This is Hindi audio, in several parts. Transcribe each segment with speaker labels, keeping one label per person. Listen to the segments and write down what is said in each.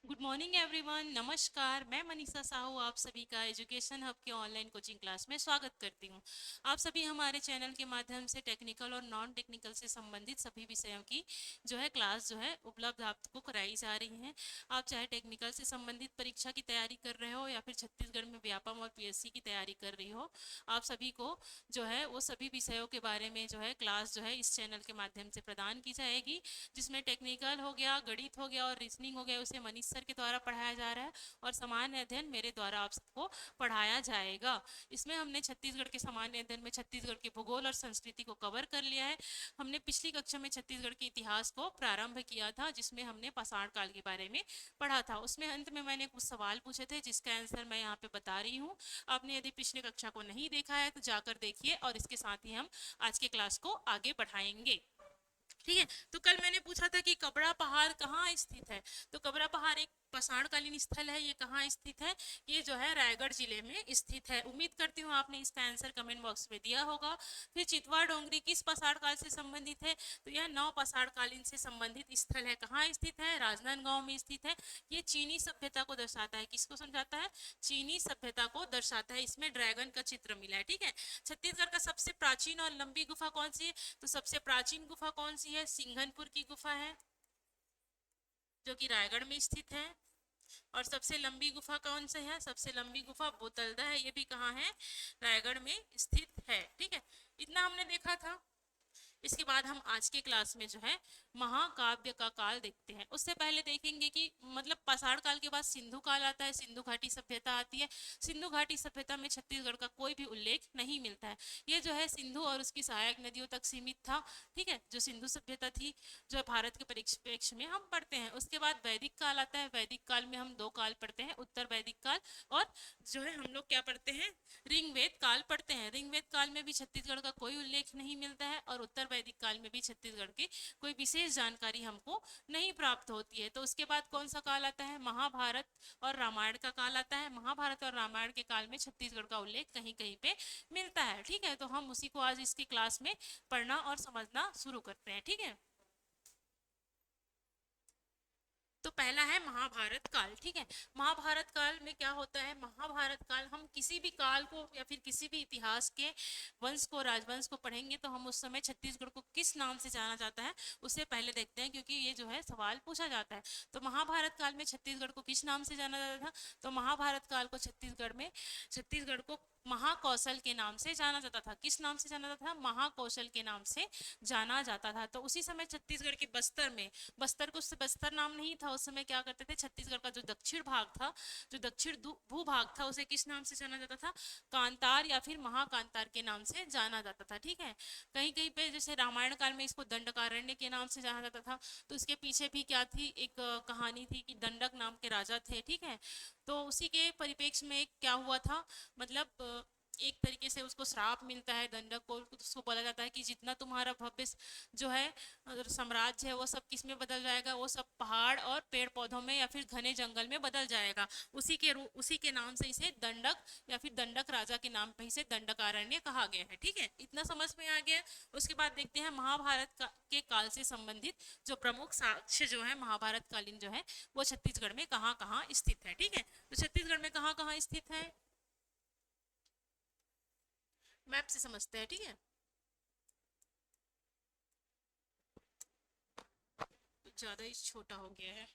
Speaker 1: Good morning everyone. नमस्कार, मैं मनीषा साहू आप सभी का एजुकेशन हब के ऑनलाइन कोचिंग क्लास में स्वागत करती हूँ। आप सभी हमारे चैनल के माध्यम से टेक्निकल और नॉन टेक्निकल से संबंधित सभी विषयों की जो है क्लास जो है उपलब्ध आपको कराई जा रही हैं। आप चाहे टेक्निकल से संबंधित परीक्षा की तैयारी कर रहे हो या फिर छत्तीसगढ़ में व्यापम और पीएससी की तैयारी कर रही हो, आप सभी को जो है वो सभी विषयों के बारे में जो है क्लास जो है इस चैनल के माध्यम से प्रदान की जाएगी, जिसमें टेक्निकल हो गया, गणित हो गया और रीजनिंग हो गया उसे मनीष सर के द्वारा पढ़ाया जा रहा है और सामान्य अध्ययन मेरे द्वारा आप सबको पढ़ाया जाएगा। इसमें हमने छत्तीसगढ़ के सामान्य अध्ययन में छत्तीसगढ़ के भूगोल और संस्कृति को कवर कर लिया है। हमने पिछली कक्षा में छत्तीसगढ़ के इतिहास को प्रारंभ किया था, जिसमें हमने पाषाण काल के बारे में पढ़ा था। उसमें अंत में मैंने कुछ सवाल पूछे थे जिसका आंसर मैं यहाँ पे बता रही हूँ। आपने यदि पिछली कक्षा को नहीं देखा है तो जाकर देखिए और इसके साथ ही हम आज के क्लास को आगे बढ़ाएंगे। ठीक है। तो कल मैंने पूछा था कि कबरा पहाड़ कहाँ स्थित है। तो कबरा पहाड़ एक पाषाणकालीन स्थल है। ये कहाँ स्थित है? ये जो है रायगढ़ जिले में स्थित है। उम्मीद करती हूँ आपने इसका आंसर कमेंट बॉक्स में दिया होगा। फिर चितवा डोंगरी किस पाषाण काल से संबंधित है? तो यह नौ पाषाणकालीन से संबंधित स्थल है। कहाँ स्थित है? राजनांदगांव में स्थित है। ये चीनी सभ्यता को दर्शाता है। किसको समझाता है? चीनी सभ्यता को दर्शाता है। इसमें ड्रैगन का चित्र मिला है। ठीक है। छत्तीसगढ़ का सबसे प्राचीन और लंबी गुफा कौन सी है? तो सबसे प्राचीन गुफा कौन सी है? सिंघनपुर की गुफा है, जो कि रायगढ़ में स्थित है। और सबसे लंबी गुफा कौन सी है? सबसे लंबी गुफा बोतलदा है। ये भी कहाँ है? रायगढ़ में स्थित है। ठीक है। इतना हमने देखा था। इसके बाद हम आज के क्लास में जो है महाकाव्य का काल देखते हैं। उससे पहले देखेंगे कि मतलब पाषाण काल के बाद सिंधु काल आता है, सिंधु घाटी सभ्यता आती है। सिंधु घाटी सभ्यता में छत्तीसगढ़ का कोई भी उल्लेख नहीं मिलता है। ये जो है सिंधु और उसकी सहायक नदियों तक सीमित था। ठीक है। जो सिंधु सभ्यता थी, जो भारत के परिप्रेक्ष्य में हम पढ़ते हैं। उसके बाद वैदिक काल आता है। वैदिक काल में हम दो काल पढ़ते हैं, उत्तर वैदिक काल और जो है हम लोग क्या पढ़ते हैं? ऋग्वेद काल पढ़ते हैं। ऋग्वेद काल में भी छत्तीसगढ़ का कोई उल्लेख नहीं मिलता है और उत्तर वैदिक काल में भी छत्तीसगढ़ की कोई विशेष जानकारी हमको नहीं प्राप्त होती है। तो उसके बाद कौन सा काल आता है? महाभारत और रामायण का काल आता है। महाभारत और रामायण के काल में छत्तीसगढ़ का उल्लेख कहीं कहीं पे मिलता है। ठीक है। तो हम उसी को आज इसकी क्लास में पढ़ना और समझना शुरू करते हैं। ठीक है। तो पहला है महाभारत काल। ठीक है। महाभारत काल में क्या होता है? महाभारत काल, हम किसी भी काल को या फिर किसी भी इतिहास के वंश को, राजवंश को पढ़ेंगे तो हम उस समय छत्तीसगढ़ को किस नाम से जाना जाता है उससे पहले देखते हैं, क्योंकि ये जो है सवाल पूछा जाता है। तो महाभारत काल में छत्तीसगढ़ को किस नाम से जाना जाता था? तो महाभारत काल को छत्तीसगढ़ को महाकौशल के नाम से जाना जाता था। किस नाम से जाना जाता था? महाकौशल के नाम से जाना जाता था। तो उसी समय छत्तीसगढ़ के बस्तर में, बस्तर को उससे बस्तर नाम नहीं था उस समय, क्या करते थे? छत्तीसगढ़ का जो दक्षिण भाग था, जो दक्षिण भूभाग था, उसे किस नाम से जाना जाता था? कांतार या फिर महाकांतार के नाम से जाना जाता था। ठीक है। कहीं कहीं पे जैसे रामायण काल में इसको दंडकारण्य के नाम से जाना जाता था। तो इसके पीछे भी क्या थी? एक कहानी थी कि दंडक नाम के राजा थे। ठीक है। तो उसी के परिप्रेक्ष्य में क्या हुआ था, मतलब एक तरीके से उसको श्राप मिलता है दंडक को। उसको बोला जाता है कि जितना तुम्हारा भव्य जो है साम्राज्य है वो सब किस में बदल जाएगा? वो सब पहाड़ और पेड़ पौधों में या फिर घने जंगल में बदल जाएगा। उसी के नाम से इसे दंडक या फिर दंडक राजा के नाम पे इसे दंडकारण्य कहा गया है। ठीक है। इतना समझ में आ गया। उसके बाद देखते हैं के काल से संबंधित जो प्रमुख साक्ष्य जो है महाभारत कालीन जो है वो छत्तीसगढ़ में कहाँ कहाँ स्थित है। ठीक है। तो छत्तीसगढ़ में कहाँ कहाँ स्थित है? मैप से समझते हैं। ठीक है। कुछ ज्यादा ही छोटा हो गया है।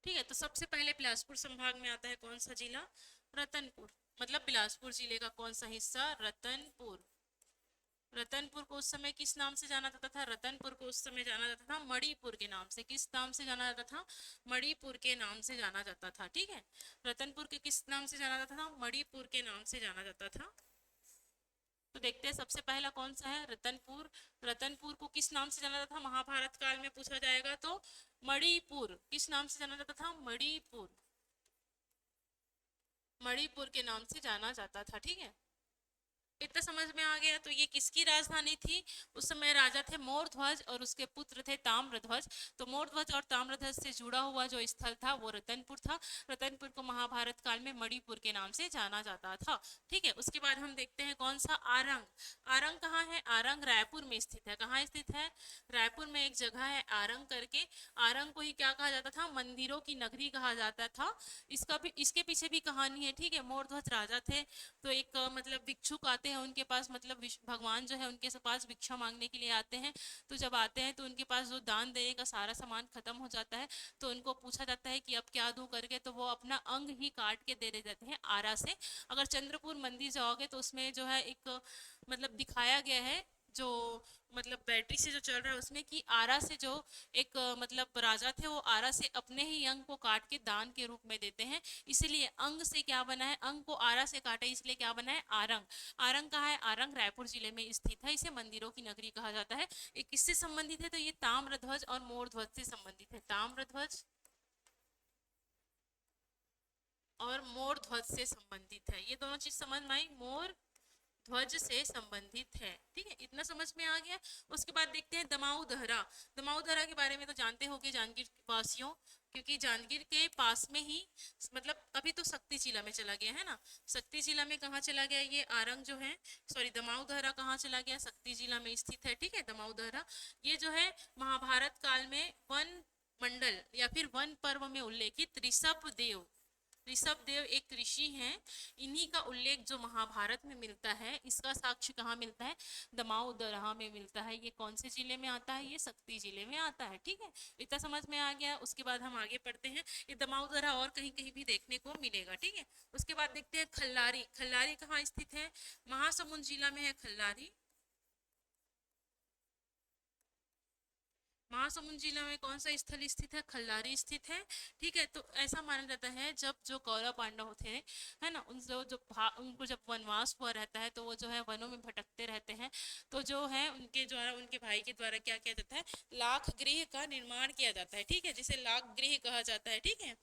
Speaker 1: ठीक है। तो सबसे पहले बिलासपुर संभाग में आता है कौन सा जिला? रतनपुर। मतलब बिलासपुर जिले का कौन सा हिस्सा? रतनपुर। रतनपुर को उस समय किस नाम से जाना जाता था? रतनपुर को उस समय जाना जाता था मणिपुर के नाम से। किस नाम से जाना जाता था? मणिपुर के नाम से जाना जाता था। ठीक है। रतनपुर के किस नाम से जाना जाता था? मणिपुर के नाम से जाना जाता था। तो देखते हैं सबसे पहला कौन सा है? रतनपुर। रतनपुर को किस नाम से जाना जाता था? महाभारत काल में पूछा जाएगा तो मणिपुर। किस नाम से जाना जाता था? मणिपुर। मणिपुर के नाम से जाना जाता था। ठीक है। इतना समझ में आ गया। तो ये किसकी राजधानी थी? उस समय राजा थे मोरध्वज और उसके पुत्र थे ताम्रध्वज। तो मोरध्वज और ताम्रध्वज से जुड़ा हुआ जो स्थल था वो रतनपुर था। रतनपुर को महाभारत काल में मणिपुर के नाम से जाना जाता था। ठीक है, उसके बाद हम देखते हैं कौन सा, आरंग। आरंग कहाँ है? आरंग रायपुर में स्थित है। कहाँ स्थित है? रायपुर में एक जगह है आरंग करके। आरंग को ही क्या कहा जाता था? मंदिरों की नगरी कहा जाता था। इसका भी, इसके पीछे भी कहानी है। ठीक है, मोरध्वज राजा थे तो एक मतलब भिक्षुक आते हैं उनके पास, मतलब भगवान जो है उनके पास भिक्षा मांगने के लिए आते हैं। तो जब आते हैं तो उनके पास जो दान देने का सारा सामान खत्म हो जाता है। तो उनको पूछा जाता है कि अब क्या दूं करके, तो वो अपना अंग ही काट के दे देते हैं आरा से। अगर चंद्रपुर मंदिर जाओगे तो उसमें जो है एक मतलब दिखाया गया है, जो मतलब बैटरी से जो चल रहा है उसमें, कि आरा से जो एक मतलब राजा थे वो आरा से अपने ही अंग को काट के दान के रूप में देते हैं। इसलिए अंग से क्या बना है? अंग को आरा से काटे इसलिए क्या बना है? आरंग। आरंग कहाँ है? आरंग रायपुर जिले में स्थित है। इसे मंदिरों की नगरी कहा जाता है। ये किससे संबंधित है? तो ये ताम्रध्वज और मोरध्वज से संबंधित है। ताम्रध्वज और मोरध्वज से संबंधित है। ये दोनों चीज समझ में आई? मोर ध्वज से संबंधित है। ठीक है, इतना समझ में आ गया। उसके बाद देखते हैं दमाऊ दहरा। दमाऊ दहरा के बारे में तो जानते होंगे जांजगीर वासियों, क्योंकि जांजगीर के पास में ही, मतलब अभी तो शक्ति जिला में चला गया है ना। शक्ति जिला में कहाँ चला गया? ये आरंग जो है, सॉरी दमाऊ दहरा कहाँ चला गया? शक्ति जिला में स्थित है। ठीक है, दमाऊ दहरा ये जो है महाभारत काल में वन मंडल या फिर वन पर्व में उल्लेखित ऋषभ देव, ऋषभ देव एक ऋषि हैं, इन्हीं का उल्लेख जो महाभारत में मिलता है, इसका साक्ष्य कहाँ मिलता है? दमाऊ दरहा में मिलता है। ये कौन से जिले में आता है? ये शक्ति जिले में आता है। ठीक है, इतना समझ में आ गया। उसके बाद हम आगे पढ़ते हैं। ये दमाऊ दरहा और कहीं कहीं भी देखने को मिलेगा। ठीक है, उसके बाद देखते हैं खल्लारी। खल्लारी कहाँ स्थित है? महासमुंद जिला में है खल्लारी। महासमुंद जिला में कौन सा स्थल स्थित है? खल्लारी स्थित है। ठीक है, तो ऐसा माना जाता है जब जो कौरव पांडव थे, है ना, उन जो उनको जब वनवास हुआ रहता है तो वो जो है वनों में भटकते रहते हैं। तो जो है उनके द्वारा, उनके भाई के द्वारा क्या किया जाता है? लाख गृह का निर्माण किया जाता है। ठीक है, जिसे लाख गृह कहा जाता है। ठीक है,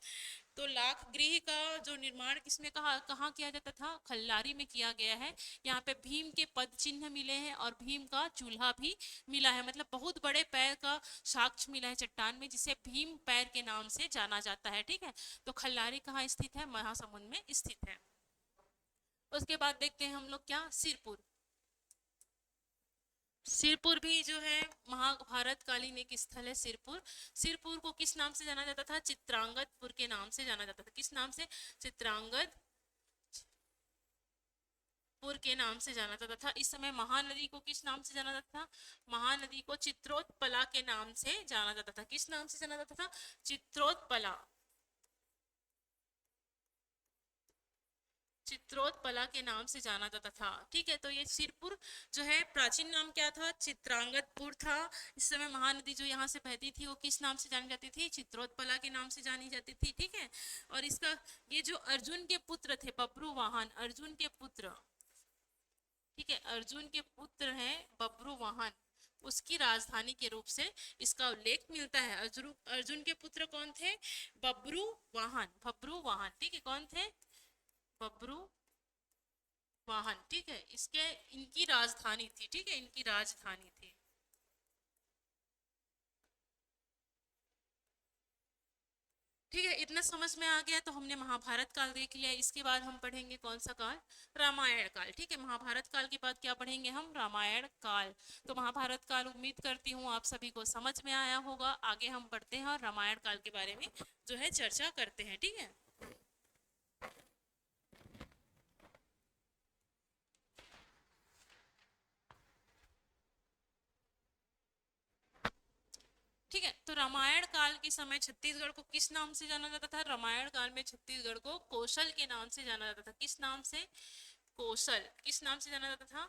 Speaker 1: तो लाख गृह का जो निर्माण किसमें कहा, कहाँ किया जाता था? खल्लारी में किया गया है। यहाँ पे भीम के पद चिन्ह मिले हैं और भीम का चूल्हा भी मिला है, मतलब बहुत बड़े पैर का साक्ष्य मिला है चट्टान में, जिसे भीम पैर के नाम से जाना जाता है। ठीक है, तो खल्लारी कहाँ स्थित है? महासमुंद में स्थित है। उसके बाद देखते हैं हम लोग क्या, सिरपुर। सिरपुर भी जो है महाभारत कालीन एक स्थल है। सिरपुर, सिरपुर को किस नाम से जाना जाता था? चित्रांगदपुर के नाम से जाना जाता था। किस नाम से? चित्रांगद पुर के नाम से जाना जाता था। इस समय महानदी को किस नाम से जाना जाता था? महानदी को चित्रोत्पला के नाम से जाना जाता था। किस नाम से जाना जाता था? चित्रोत्पला, चित्रोत्पला के नाम से जाना जाता था। ठीक है, तो ये सिरपुर जो है प्राचीन नाम क्या था? चित्रांगदपुर था। इस समय महानदी जो यहाँ से बहती थी वो किस नाम से जानी जाती थी? चित्रोत्पला के नाम से जानी जाती थी। ठीक है, और इसका ये जो अर्जुन के पुत्र थे बब्रुवाहन, अर्जुन के पुत्र, ठीक है, अर्जुन के पुत्र हैं बब्रुवाहन, उसकी राजधानी के रूप से इसका उल्लेख मिलता है। अर्जुन, अर्जुन के पुत्र कौन थे? बब्रुवाहन, बब्रुवाहन। ठीक है, कौन थे? बब्रुवाहन। ठीक है, इसके, इनकी राजधानी थी। ठीक है, इनकी राजधानी थी। ठीक है, इतना समझ में आ गया। तो हमने महाभारत काल देख लिया। इसके बाद हम पढ़ेंगे कौन सा काल? रामायण काल। ठीक है, महाभारत काल के बाद क्या पढ़ेंगे हम? रामायण काल। तो महाभारत काल उम्मीद करती हूँ आप सभी को समझ में आया होगा। आगे हम पढ़ते हैं और रामायण काल के बारे में जो है चर्चा करते हैं। ठीक है, ठीक है, तो रामायण काल के समय छत्तीसगढ़ को किस नाम से जाना जाता था? रामायण काल में छत्तीसगढ़ को कौशल के नाम से जाना जाता था। किस नाम से? कौशल। किस नाम से जाना जाता था?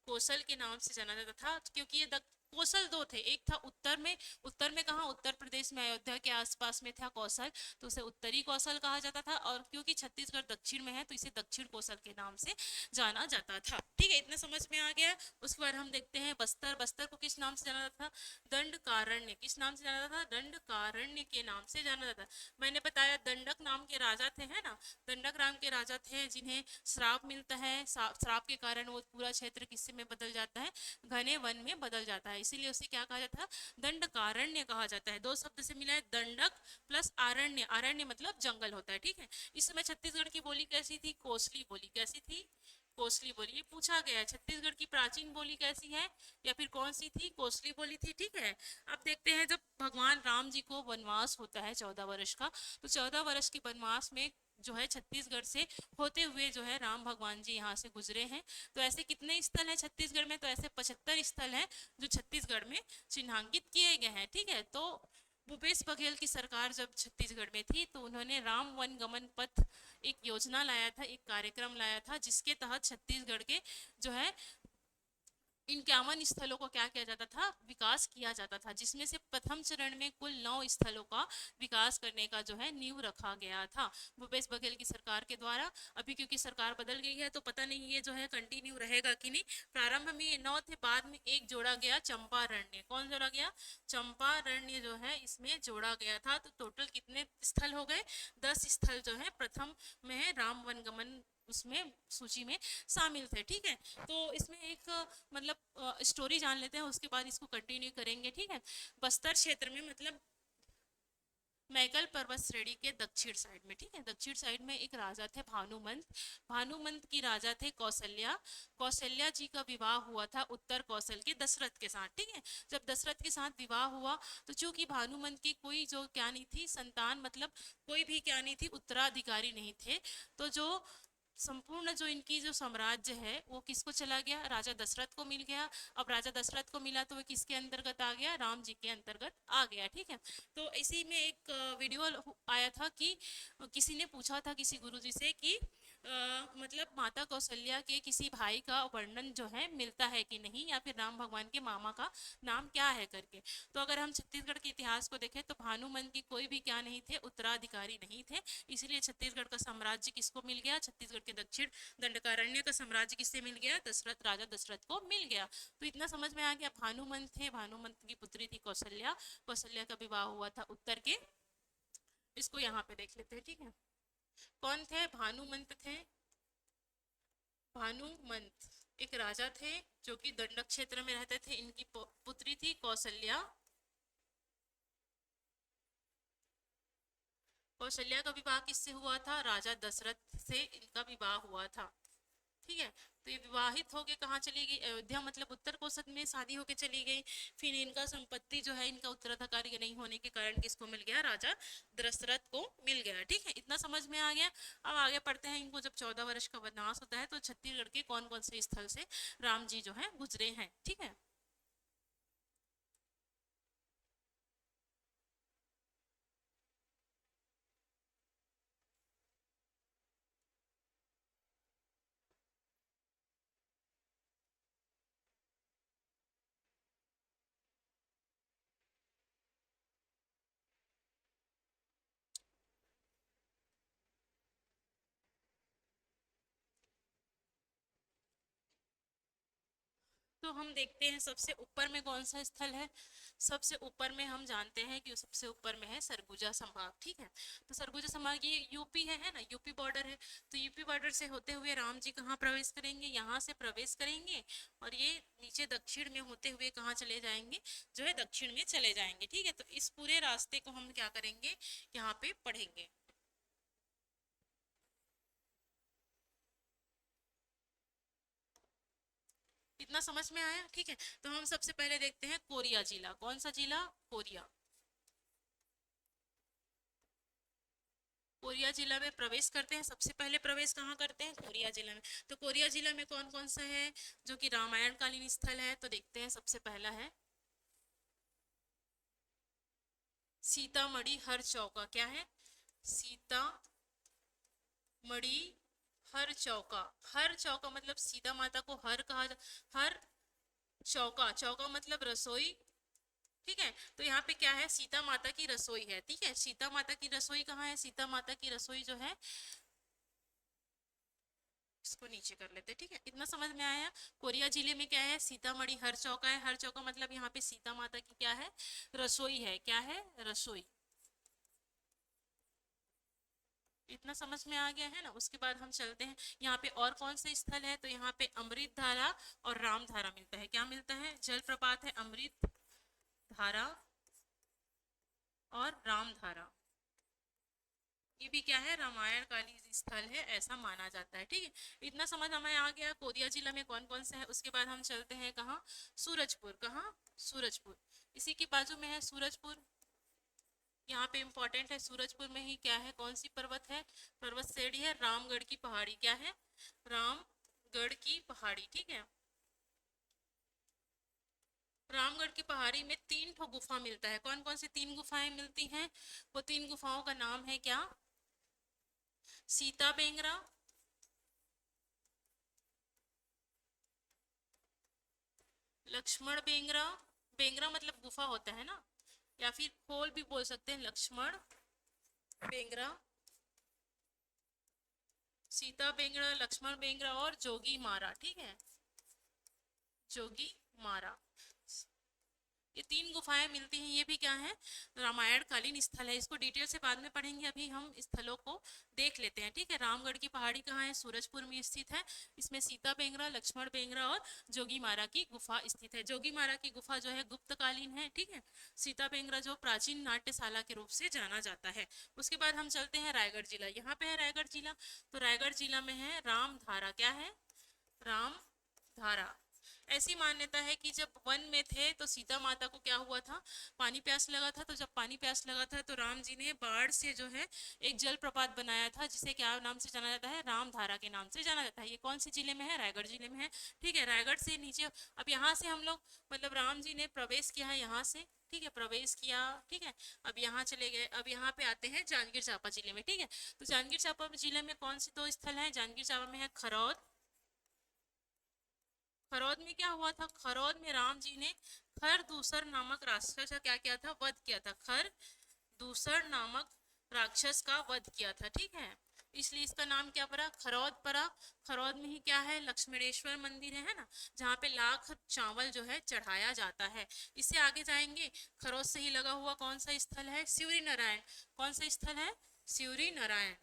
Speaker 1: कौशल के नाम से जाना जाता था, क्योंकि ये कौशल दो थे, एक था उत्तर में कहाँ, उत्तर प्रदेश में अयोध्या के आसपास में था कौशल, तो उसे उत्तरी कौशल कहा जाता था, और क्योंकि छत्तीसगढ़ दक्षिण में है तो इसे दक्षिण कौशल के नाम से जाना जाता था। ठीक है, इतना समझ में आ गया। उसके बाद हम देखते हैं बस्तर। बस्तर को किस नाम से जाना जाता था? दंडकारण्य। किस नाम से जाना जाता था? दंडकारण्य के नाम से जाना जाता। मैंने बताया दंडक नाम के राजा थे, है ना, दंडक नाम के राजा थे जिन्हें श्राप मिलता है, श्राप के कारण वो पूरा क्षेत्र किससे में बदल जाता है? घने वन में बदल जाता है, इसीलिए उसे क्या कहा जाता है? दंडकारण्य कहा जाता है। दो शब्द से मिला है, दंडक प्लस आरण्य। आरण्य मतलब जंगल होता है। ठीक है, इस समय छत्तीसगढ़ की बोली कैसी थी? कोसली बोली। कैसी थी? कोसली बोली। ये पूछा गया है, छत्तीसगढ़ की प्राचीन बोली कैसी है, या फिर कौन सी थी? कोसली बोली थी। ठीक है, अब देखते हैं जब भगवान राम जी को वनवास होता है 14 वर्ष का, तो 14 वर्ष के वनवास में जो है छत्तीसगढ़ से होते हुए जो है राम भगवान जी यहाँ से गुजरे हैं। तो ऐसे कितने स्थल हैं छत्तीसगढ़ में? तो ऐसे 75 स्थल हैं जो छत्तीसगढ़ में चिन्हांकित किए गए हैं। ठीक है, तो भूपेश बघेल की सरकार जब छत्तीसगढ़ में थी तो उन्होंने राम वन गमन पथ एक योजना लाया था, एक कार्यक्रम लाया था, जिसके तहत छत्तीसगढ़ के जो है 51 स्थलों को क्या किया जाता था? विकास किया जाता था, जिसमें से प्रथम चरण में कुल 9 स्थलों का विकास करने का जो है नींव रखा गया था भूपेश बघेल की सरकार के द्वारा। अभी क्योंकि सरकार बदल गई है तो पता नहीं ये जो है कंटिन्यू रहेगा कि नहीं। प्रारंभ में ये 9 थे, बाद में एक जोड़ा गया, चंपारण्य। कौन जोड़ा गया? चंपारण्य जो है इसमें जोड़ा गया था। तो टोटल कितने स्थल हो गए? 10 स्थल जो है प्रथम में है राम वनगमन उसमें सूची में शामिल थे। ठीक है, तो इसमें एक मतलब स्टोरी जान लेते हैं, उसके बाद इसको कंटिन्यू करेंगे। ठीक है, बस्तर क्षेत्र में मतलब मैगल पर्वत श्रेणी के दक्षिण साइड में, ठीक है, दक्षिण साइड में एक राजा थे भानुमंत। भानुमंत की राजा थे कौशल्या। कौशल्या जी का विवाह हुआ था उत्तर कौशल के दशरथ के साथ। ठीक है, जब दशरथ के साथ विवाह हुआ तो चूंकि भानुमंत की कोई जो क्या नहीं थी संतान, मतलब कोई भी क्या नहीं थी, उत्तराधिकारी नहीं थे, तो जो संपूर्ण जो इनकी जो साम्राज्य है वो किसको चला गया? राजा दशरथ को मिल गया। अब राजा दशरथ को मिला तो वो किसके अंतर्गत आ गया? राम जी के अंतर्गत आ गया। ठीक है, तो इसी में एक वीडियो आया था कि किसी ने पूछा था किसी गुरुजी से कि मतलब माता कौशल्या के किसी भाई का वर्णन जो है मिलता है कि नहीं, या फिर राम भगवान के मामा का नाम क्या है करके। तो अगर हम छत्तीसगढ़ के इतिहास को देखें तो भानुमंत की कोई भी क्या नहीं थे, उत्तराधिकारी नहीं थे, इसलिए छत्तीसगढ़ का साम्राज्य किसको मिल गया? छत्तीसगढ़ के दक्षिण दंडकारण्य का साम्राज्य किससे मिल गया? दशरथ, राजा दशरथ को मिल गया। तो इतना समझ में आ गया। भानुमंत थे, भानुमंत की पुत्री थी कौशल्या। कौशल्या का विवाह हुआ था उत्तर के, इसको यहाँ पे देख लेते हैं। ठीक है, कौन थे? भानुमंत थे। भानुमंत एक राजा थे जो कि दंडक क्षेत्र में रहते थे। इनकी पुत्री थी कौशल्या। कौशल्या का विवाह किससे हुआ था? राजा दशरथ से इनका विवाह हुआ था। ठीक है, तो ये विवाहित होके कहाँ चली गई? अयोध्या, मतलब उत्तर कोशल में शादी होके चली गई। फिर इनका संपत्ति जो है इनका उत्तराधिकारी नहीं होने के कारण किसको मिल गया? राजा दशरथ को मिल गया। ठीक है, इतना समझ में आ गया। अब आगे पढ़ते हैं। इनको जब 14 वर्ष का वनवास होता है तो छत्तीसगढ़ के कौन कौन से स्थल से राम जी जो है गुजरे हैं। ठीक है, तो हम देखते हैं सबसे ऊपर में कौन सा स्थल है। सबसे ऊपर में हम जानते हैं कि सबसे ऊपर में है सरगुजा संभाग। ठीक है, तो सरगुजा संभाग ये यूपी है ना, यूपी बॉर्डर है। तो यूपी बॉर्डर से होते हुए राम जी कहाँ प्रवेश करेंगे? यहाँ से प्रवेश करेंगे, और ये नीचे दक्षिण में होते हुए कहाँ चले जाएंगे? जो है दक्षिण में चले जाएंगे। ठीक है, तो इस पूरे रास्ते को हम क्या करेंगे? यहाँ पे पढ़ेंगे। इतना समझ में आया? ठीक है, तो हम सबसे पहले देखते हैं कोरिया जिला। कौन सा जिला? कोरिया। कोरिया जिला में प्रवेश करते हैं। सबसे पहले प्रवेश कहाँ करते हैं? कोरिया जिला में। तो कोरिया जिला में कौन कौन सा है जो कि रामायण कालीन स्थल है? तो देखते हैं, सबसे पहला है सीतामढ़ी हर चौका। क्या है? सीतामढ़ी हर चौका। हर चौका मतलब सीता माता को हर कहा हर चौका, चौका मतलब रसोई। ठीक है, तो यहाँ पे क्या है, सीता माता की रसोई है। ठीक है, सीता माता की रसोई कहाँ है, सीता माता की रसोई जो है, इसको नीचे कर लेते हैं। ठीक है, इतना समझ में आया। कोरिया जिले में क्या है, सीतामढ़ी हर चौका है। हर चौका मतलब यहाँ पे सीता माता की क्या है, रसोई है। क्या है, रसोई। इतना समझ में आ गया है ना। उसके बाद हम चलते हैं यहाँ पे और कौन से स्थल है, तो यहाँ पे अमृत धारा और राम धारा मिलता है। क्या मिलता है, जलप्रपात है अमृत धारा और राम धारा। ये भी क्या है, रामायण कालीन स्थल है ऐसा माना जाता है। ठीक है, इतना समझ हमें आ गया कोरिया जिला में कौन कौन से है। उसके बाद हम चलते हैं कहाँ, सूरजपुर। कहाँ, सूरजपुर। इसी के बाजू में है सूरजपुर। यहाँ पे इंपॉर्टेंट है, सूरजपुर में ही क्या है, कौन सी पर्वत है, पर्वत श्रेणी है रामगढ़ की पहाड़ी। क्या है, रामगढ़ की पहाड़ी। ठीक है, रामगढ़ की पहाड़ी में 3 ठो गुफा मिलता है। कौन कौन सी 3 गुफाएं मिलती हैं, वो 3 गुफाओं का नाम है क्या, सीता बेंगरा, लक्ष्मण बेंगरा। बेंगरा मतलब गुफा होता है ना, या फिर खोल भी बोल सकते हैं, लक्ष्मण बेंगरा, सीता बेंगरा, लक्ष्मण बेंगरा और जोगी मारा। ठीक है, जोगी मारा। ये 3 गुफाएं मिलती हैं। ये भी क्या है, रामायण कालीन स्थल है। इसको डिटेल से बाद में पढ़ेंगे, अभी हम स्थलों को देख लेते हैं। ठीक है, रामगढ़ की पहाड़ी कहाँ है, सूरजपुर में स्थित है। इसमें सीता बेंगरा, लक्ष्मण बेंगरा और जोगी मारा की गुफा स्थित है। जोगी मारा की गुफा जो है गुप्त कालीन है। ठीक है, सीता बेंगरा जो प्राचीन नाट्यशाला के रूप से जाना जाता है। उसके बाद हम चलते हैं रायगढ़ जिला। यहाँ पे है रायगढ़ जिला, तो रायगढ़ जिला में है राम धारा। क्या है, राम धारा। ऐसी मान्यता है कि जब वन में थे तो सीता माता को क्या हुआ था, पानी प्यास लगा था। तो जब पानी प्यास लगा था तो राम जी ने बाढ़ से जो है एक जल प्रपात बनाया था, जिसे क्या नाम से जाना जाता है, रामधारा के नाम से जाना जाता है। ये कौन से जिले में है, रायगढ़ जिले में है। ठीक है, रायगढ़ से नीचे अब यहाँ से हम लोग मतलब राम जी ने प्रवेश किया है यहाँ से। ठीक है, प्रवेश किया। ठीक है, अब यहाँ चले गए। अब यहाँ पे आते हैं जांजगीर चांपा जिले में। ठीक है, तो जांजगीर चांपा जिले में कौन से 2 स्थल हैं, जांजगीर चांपा में है खरौद। खरौद में क्या हुआ था, खरौद में राम जी ने खर दूसर नामक राक्षस का क्या किया था, वध किया था। खर दूसर नामक राक्षस का वध किया था। ठीक है, इसलिए इसका नाम क्या पड़ा, खरौद पड़ा। खरौद में ही क्या है, लक्ष्मणेश्वर मंदिर है ना, जहाँ पे लाख चावल जो है चढ़ाया जाता है। इससे आगे जाएंगे, खरौद से ही लगा हुआ कौन सा स्थल है, सिवरी नारायण। कौन सा स्थल है, सिवरी नारायण।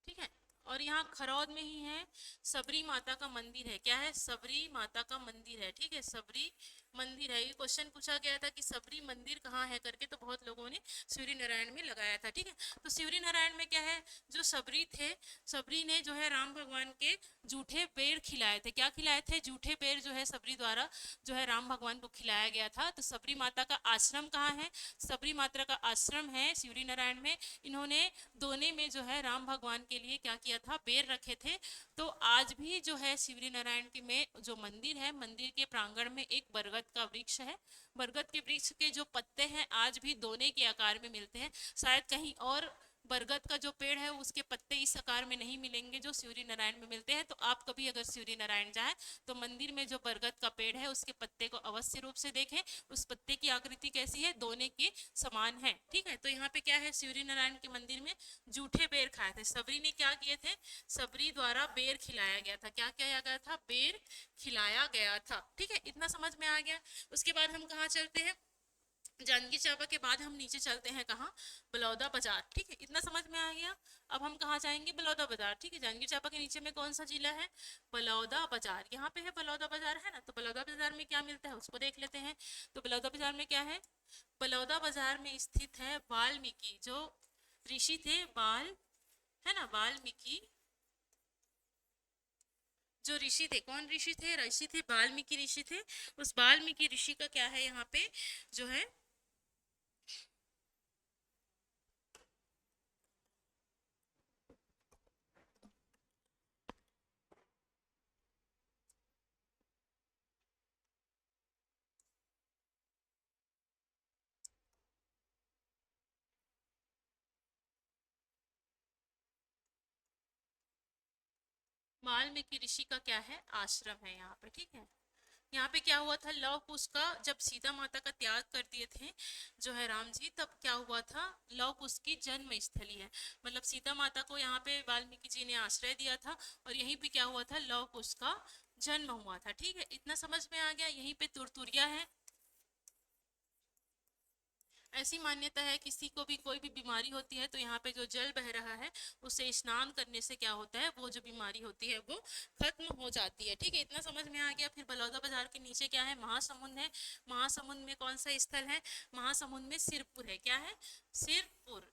Speaker 1: ठीक है, और यहाँ खरौद में ही है सबरी माता का मंदिर है। क्या है, सबरी माता का मंदिर है। ठीक है, सबरी मंदिर है। ये क्वेश्चन पूछा गया था कि सबरी मंदिर कहाँ है करके, तो बहुत लोगों ने शिवरी नारायण में लगाया था। ठीक है, तो शिवरी नारायण में क्या है, जो सबरी थे, सबरी ने जो है राम भगवान के जूठे पेड़ खिलाए थे। क्या खिलाए थे, जूठे पेड़ जो है सबरी द्वारा जो है राम भगवान को खिलाया गया था। तो सबरी माता का आश्रम कहाँ है, सबरी माता का आश्रम है शिवरी नारायण में। इन्होंने दोने में जो है राम भगवान के लिए क्या किया था, बेर रखे थे। तो आज भी जो है शिवरी नारायण के में जो मंदिर है, मंदिर के प्रांगण में एक बरगद का वृक्ष है। बरगद के वृक्ष के जो पत्ते हैं आज भी दोने के आकार में मिलते हैं। शायद कहीं और बरगद का जो पेड़ है उसके पत्ते इस आकार में नहीं मिलेंगे जो शिवरी नारायण में मिलते हैं। तो आप कभी अगर शिवरी नारायण जाए तो मंदिर में जो बरगद का पेड़ है उसके पत्ते को अवश्य रूप से देखें। उस पत्ते की आकृति कैसी है, दोने के समान है। ठीक है, तो यहाँ पे क्या है, शिवरी नारायण के मंदिर में जूठे बेर खाए थे। सबरी ने क्या किए थे, सबरी द्वारा बेर खिलाया गया था। क्या किया गया था, बेर खिलाया गया था। ठीक है, इतना समझ में आ गया। उसके बाद हम कहाँ चलते हैं, जांजगीर चांपा के बाद हम नीचे चलते हैं कहाँ, बलौदा बाजार। ठीक है, इतना समझ में आ गया। अब हम कहाँ जाएंगे, बलौदा बाजार। ठीक है, जांजगीर चांपा के नीचे में कौन सा जिला है, बलौदा बाजार। यहाँ पे है बलौदा बाजार है ना, तो बलौदा बाजार में क्या मिलता है उसको देख लेते हैं। तो बलौदा बाजार में क्या है, बलौदा बाजार में स्थित है वाल्मीकि, जो ऋषि थे, बाल है ना, वाल्मीकि जो ऋषि थे, कौन ऋषि थे, ऋषि थे वाल्मीकि ऋषि थे। उस वाल्मीकि ऋषि का क्या है यहाँ पे जो है, वाल्मीकि ऋषि का क्या है, आश्रम है यहाँ पे, ठीक है। यहाँ पे क्या हुआ था, लव कुश का, जब सीता माता का त्याग कर दिए थे जो है राम जी, तब क्या हुआ था, लव कुश की जन्म स्थली है, मतलब सीता माता को यहाँ पे वाल्मीकि जी ने आश्रय दिया था, और यहीं पे क्या हुआ था, लव कुश का जन्म हुआ था, ठीक है। इतना समझ में आ गया। यहीं पे तुरतुरिया है। ऐसी मान्यता है किसी को भी कोई भी बीमारी होती है तो यहाँ पे जो जल बह रहा है उससे स्नान करने से क्या होता है, वो जो बीमारी होती है वो खत्म हो जाती है, ठीक है। इतना समझ में आ गया। फिर बलौदा बाजार के नीचे क्या है, महासमुंद है। महासमुंद में कौन सा स्थल है, महासमुंद में सिरपुर है। क्या है, सिरपुर।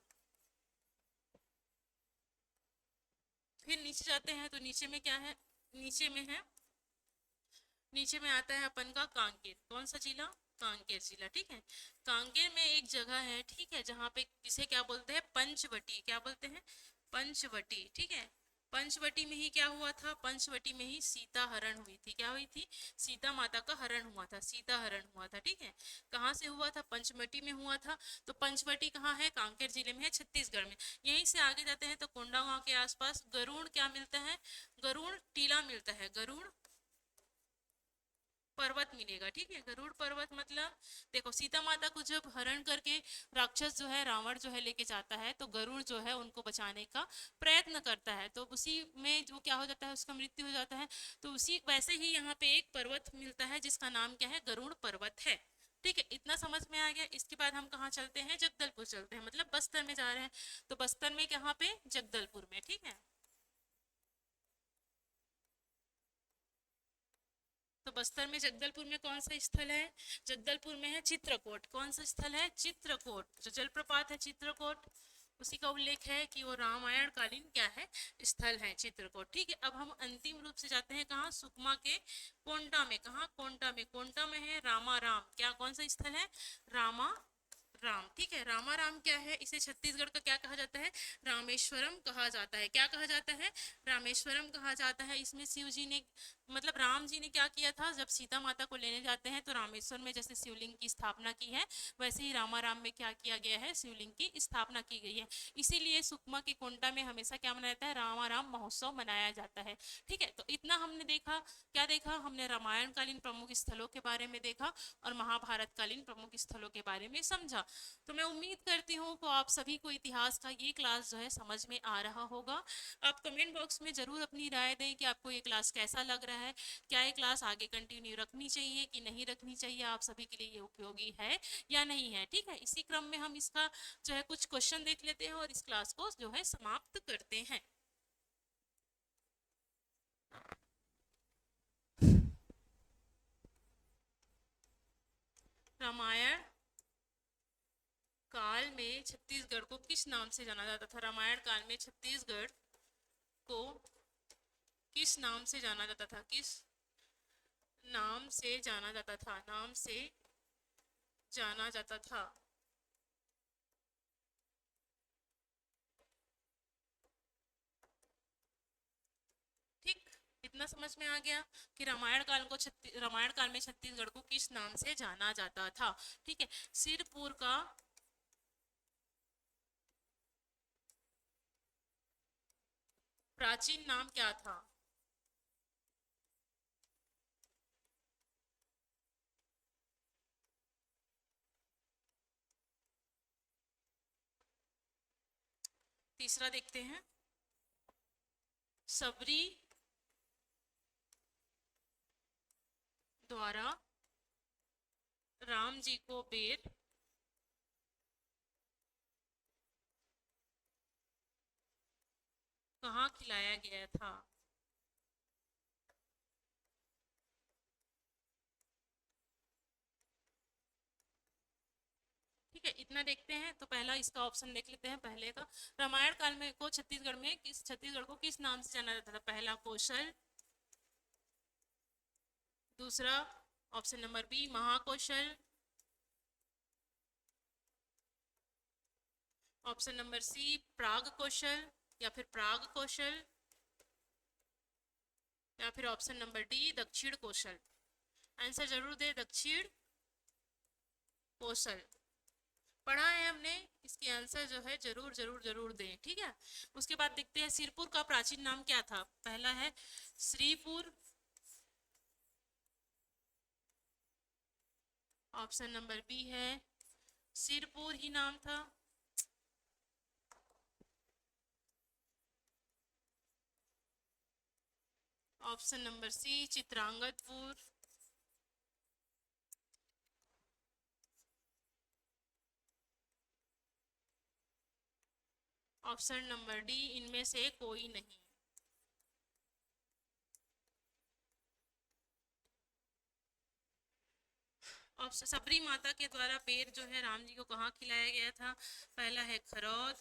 Speaker 1: फिर नीचे जाते हैं तो नीचे में क्या है, नीचे में है, नीचे में आता है अपन का कांकेर। कौन सा जिला, कांकेर जिला, ठीक है। कांकेर में एक जगह है, ठीक है, जहाँ पे जिसे क्या बोलते हैं, पंचवटी। क्या बोलते हैं, पंचवटी, ठीक है। पंचवटी में ही क्या हुआ था, पंचवटी में ही सीता हरण हुई थी। क्या हुई थी, सीता माता का हरण हुआ था, सीता हरण हुआ था, ठीक है। कहाँ से हुआ था, पंचवटी में हुआ था। तो पंचवटी कहाँ है, कांकेर जिले में है, छत्तीसगढ़ में। यहीं से आगे जाते हैं तो कोंडागांव के आसपास गरुड़ क्या मिलता है, गरुड़ टीला मिलता है, गरुड़ पर्वत मिलेगा, ठीक है। गरुड़ पर्वत मतलब, देखो सीता माता को जब हरण करके राक्षस जो है, रावण जो है लेके जाता है, तो गरुड़ जो है उनको बचाने का प्रयत्न करता है, तो उसी में जो क्या हो जाता है, उसका मृत्यु हो जाता है। तो उसी वैसे ही यहाँ पे एक पर्वत मिलता है जिसका नाम क्या है, गरुड़ पर्वत है, ठीक है। इतना समझ में आ गया। इसके बाद हम कहाँ चलते हैं, जगदलपुर चलते हैं, मतलब बस्तर में जा रहे हैं। तो बस्तर में कहाँ पे, जगदलपुर में, ठीक है। तो बस्तर में जगदलपुर में कौन सा स्थल है, जगदलपुर में है चित्रकूट। कौन सा स्थल है, चित्रकूट। जो जलप्रपात है चित्रकूट, उसी का उल्लेख है कि वो रामायण कालीन क्या है, स्थल है चित्रकूट, ठीक है। अब हम अंतिम रूप से जाते हैं कहाँ, सुकमा के कोंटा में। कहाँ, कोंटा में। कोंटा में है रामाराम। क्या, कौन सा स्थल है, रामा राम, ठीक है। रामाराम क्या है, इसे छत्तीसगढ़ का क्या कहा जाता है, रामेश्वरम कहा जाता है। क्या कहा जाता है, रामेश्वरम कहा जाता है। इसमें शिव जी ने, मतलब राम जी ने क्या किया था, जब सीता माता को लेने जाते हैं तो रामेश्वर में जैसे शिवलिंग की स्थापना की है, वैसे ही रामाराम में क्या किया गया है, शिवलिंग की स्थापना की गई है। इसीलिए सुकमा के कोंटा में हमेशा क्या मनाया जाता है, रामाराम महोत्सव मनाया जाता है, ठीक है। तो इतना हमने देखा, क्या देखा हमने, रामायण कालीन प्रमुख स्थलों के बारे में देखा और महाभारत कालीन प्रमुख स्थलों के बारे में समझा। तो मैं उम्मीद करती हूँ कि आप सभी को इतिहास का ये क्लास जो है समझ में आ रहा होगा। आप कमेंट बॉक्स में जरूर अपनी राय दें कि आपको ये क्लास कैसा लग रहा है, क्या ये क्लास आगे कंटिन्यू रखनी चाहिए कि नहीं रखनी चाहिए, आप सभी के लिए ये उपयोगी है या नहीं है, ठीक है। इसी क्रम में हम इसका जो है कुछ क्वेश्चन देख लेते हैं और इस क्लास को जो है समाप्त करते हैं। रामायण काल में छत्तीसगढ़ को किस नाम से जाना जाता था, रामायण काल में छत्तीसगढ़ को किस नाम से जाना जाता था, किस नाम से जाना जाता था, नाम से जाना जाता था। ठीक, इतना समझ में आ गया कि रामायण काल में छत्तीसगढ़ को किस नाम से जाना जाता था, ठीक है। सिरपुर का प्राचीन नाम क्या था, तीसरा देखते हैं। सबरी द्वारा राम जी को बेर कहाँ खिलाया गया था, ठीक है। इतना देखते हैं तो पहला इसका ऑप्शन देख लेते हैं, पहले का। रामायण काल में को छत्तीसगढ़ में किस, छत्तीसगढ़ को किस नाम से जाना जाता था, पहला कौशल, दूसरा option number B Mahakaushal, option number C Prag Kaushal या फिर प्राग कौशल, या फिर ऑप्शन नंबर डी दक्षिण कौशल। आंसर जरूर दे, दक्षिण कौशल। पढ़ा है हमने, इसके आंसर जो है जरूर जरूर जरूर दें, ठीक है। उसके बाद देखते हैं सिरपुर का प्राचीन नाम क्या था। पहला है श्रीपुर, ऑप्शन नंबर बी है सिरपुर ही नाम था। Option number C Chitrangadpur. Option number D इनमें से कोई नहीं। ऑप्शन सबरी माता के द्वारा बेर जो है राम जी को कहाँ खिलाया गया था। पहला है खरौद,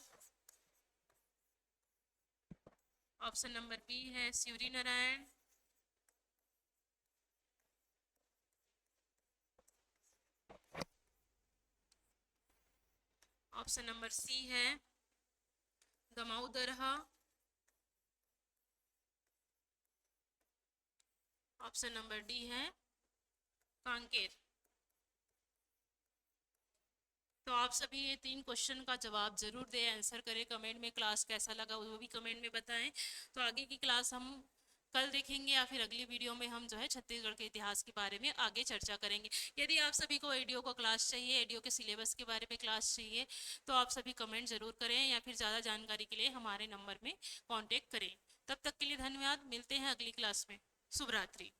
Speaker 1: ऑप्शन नंबर बी है सूर्य नारायण, ऑप्शन नंबर सी है दमाउदरहा, ऑप्शन नंबर डी है कांकेर। तो आप सभी ये 3 क्वेश्चन का जवाब जरूर दें, आंसर करें, कमेंट में क्लास कैसा लगा वो भी कमेंट में बताएं। तो आगे की क्लास हम कल देखेंगे या फिर अगली वीडियो में हम जो है छत्तीसगढ़ के इतिहास के बारे में आगे चर्चा करेंगे। यदि आप सभी को एडीओ को क्लास चाहिए, एडीओ के सिलेबस के बारे में क्लास चाहिए, तो आप सभी कमेंट जरूर करें या फिर ज़्यादा जानकारी के लिए हमारे नंबर में कॉन्टेक्ट करें। तब तक के लिए धन्यवाद, मिलते हैं अगली क्लास में। शुभ रात्रि।